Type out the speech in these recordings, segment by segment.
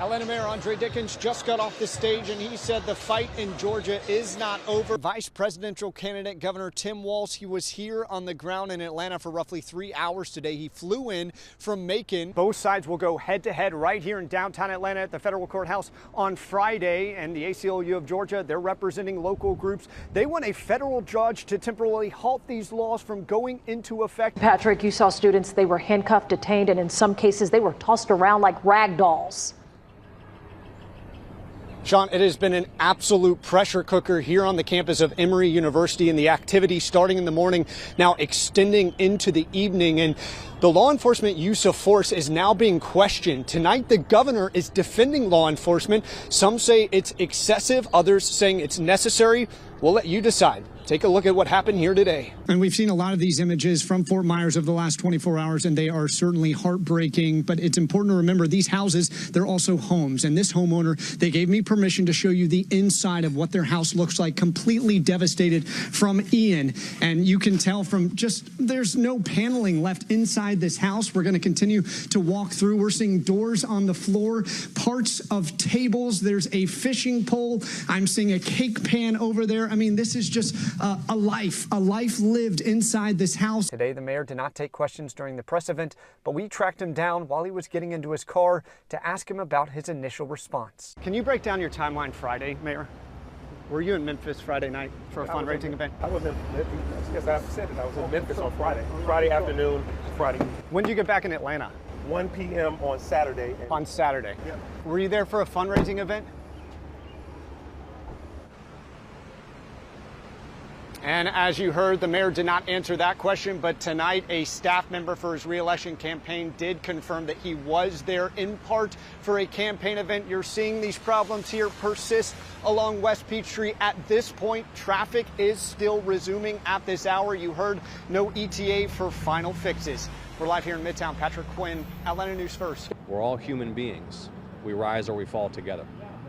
Atlanta Mayor Andre Dickens just got off the stage and he said the fight in Georgia is not over. Vice presidential candidate Governor Tim Walz, he was here on the ground in Atlanta for roughly 3 hours today. He flew in from Macon. Both sides will go head to head right here in downtown Atlanta at the federal courthouse on Friday. And the ACLU of Georgia, they're representing local groups. They want a federal judge to temporarily halt these laws from going into effect. Patrick, you saw students, they were handcuffed, detained, and in some cases they were tossed around like rag dolls. Sean, it has been an absolute pressure cooker here on the campus of Emory University, and the activity starting in the morning, now extending into the evening. And the law enforcement use of force is now being questioned. Tonight, the governor is defending law enforcement. Some say it's excessive, others saying it's necessary. We'll let you decide. Take a look at what happened here today. And we've seen a lot of these images from Fort Myers over the last 24 hours, and they are certainly heartbreaking. But it's important to remember these houses, they're also homes. And this homeowner, they gave me permission to show you the inside of what their house looks like, completely devastated from Ian. And you can tell from just, there's no paneling left inside this house. We're going to continue to walk through. We're seeing doors on the floor, parts of tables. There's a fishing pole. I'm seeing a cake pan over there. I mean, this is just a life lived inside this house. Today, the mayor did not take questions during the press event, but we tracked him down while he was getting into his car to ask him about his initial response. Can you break down your timeline Friday, Mayor? Were you in Memphis Friday night for a fundraising event? I was in, yes, I've said it. I was in Memphis on Friday afternoon, Friday. When did you get back in Atlanta? 1 p.m. on Saturday. On Saturday? Yeah. Were you there for a fundraising event? And as you heard, the mayor did not answer that question, but tonight a staff member for his re-election campaign did confirm that he was there in part for a campaign event. You're seeing these problems here persist along West Peachtree. At this point, traffic is still resuming at this hour. You heard no ETA for final fixes. We're live here in Midtown. Patrick Quinn, Atlanta News First. We're all human beings. We rise or we fall together.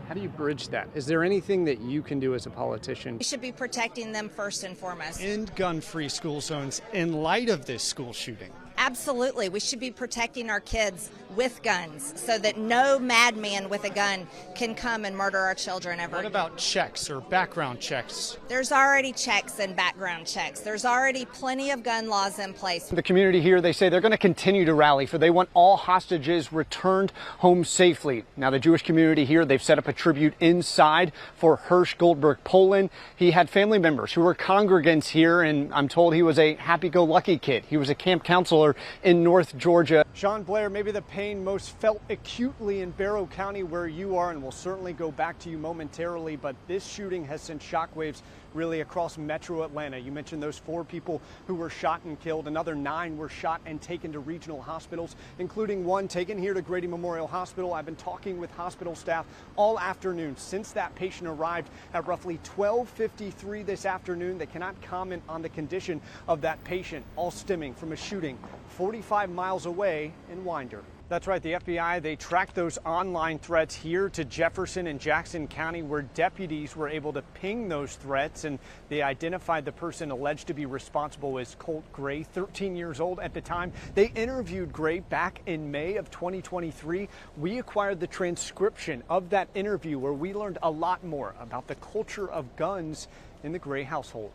How do you bridge that? Is there anything that you can do as a politician? We should be protecting them first and foremost. End gun-free school zones in light of this school shooting. Absolutely. We should be protecting our kids with guns so that no madman with a gun can come and murder our children ever. What about checks or background checks? There's already checks and background checks. There's already plenty of gun laws in place. The community here, they say they're going to continue to rally for they want all hostages returned home safely. Now, the Jewish community here, they've set up a tribute inside for Hirsch Goldberg Poland. He had family members who were congregants here, and I'm told he was a happy-go-lucky kid. He was a camp counselor in North Georgia. Sean Blair, maybe the pain most felt acutely in Barrow County where you are, and we'll certainly go back to you momentarily, but this shooting has sent shockwaves really across metro Atlanta. You mentioned those 4 people who were shot and killed. Another 9 were shot and taken to regional hospitals, including one taken here to Grady Memorial Hospital. I've been talking with hospital staff all afternoon since that patient arrived at roughly 12:53 this afternoon. They cannot comment on the condition of that patient, all stemming from a shooting 45 miles away in Winder. That's right, the FBI, they tracked those online threats here to Jefferson and Jackson County, where deputies were able to ping those threats, and they identified the person alleged to be responsible as Colt Gray, 13 years old at the time. They interviewed Gray back in May of 2023. We acquired the transcription of that interview where we learned a lot more about the culture of guns in the Gray household.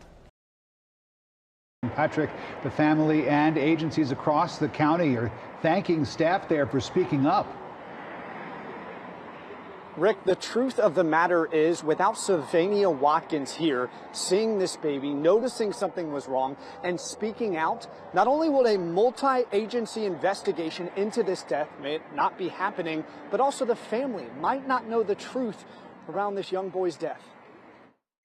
Patrick, the family and agencies across the county are thanking staff there for speaking up. Rick, the truth of the matter is, without Sylvania Watkins here, seeing this baby, noticing something was wrong, and speaking out, not only will a multi-agency investigation into this death may not be happening, but also the family might not know the truth around this young boy's death.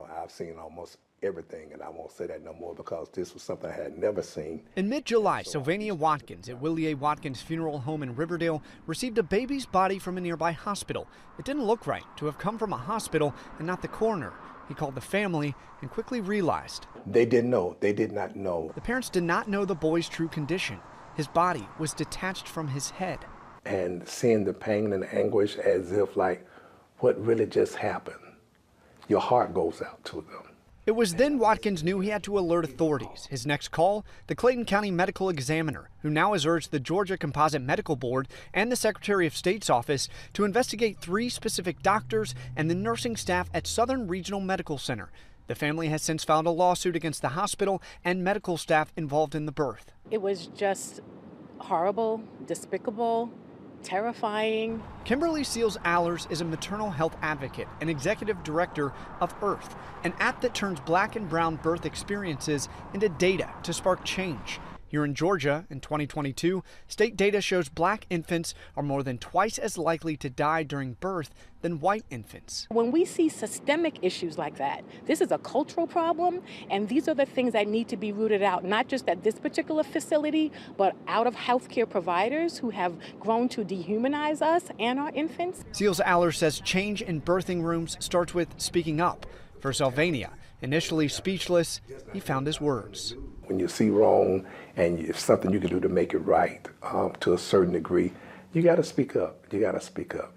I've seen almost everything, and I won't say that no more because this was something I had never seen. In mid-July, Sylvania Watkins at Willie A. Watkins Funeral Home in Riverdale received a baby's body from a nearby hospital. It didn't look right to have come from a hospital and not the coroner. He called the family and quickly realized. They didn't know. They did not know. The parents did not know the boy's true condition. His body was detached from his head. And seeing the pain and anguish as if like what really just happened, your heart goes out to them. It was then Watkins knew he had to alert authorities. His next call, the Clayton County Medical Examiner, who now has urged the Georgia Composite Medical Board and the Secretary of State's office to investigate 3 specific doctors and the nursing staff at Southern Regional Medical Center. The family has since filed a lawsuit against the hospital and medical staff involved in the birth. It was just horrible, despicable, terrifying. Kimberly Seals-Allers is a maternal health advocate and executive director of Earth, an app that turns Black and brown birth experiences into data to spark change. Here in Georgia, in 2022, state data shows Black infants are more than twice as likely to die during birth than white infants. When we see systemic issues like that, this is a cultural problem, and these are the things that need to be rooted out, not just at this particular facility, but out of healthcare providers who have grown to dehumanize us and our infants. Seals-Allers says change in birthing rooms starts with speaking up. For Sylvania, initially speechless, he found his words. When you see wrong and it's something you can do to make it right to a certain degree, you got to speak up. You got to speak up.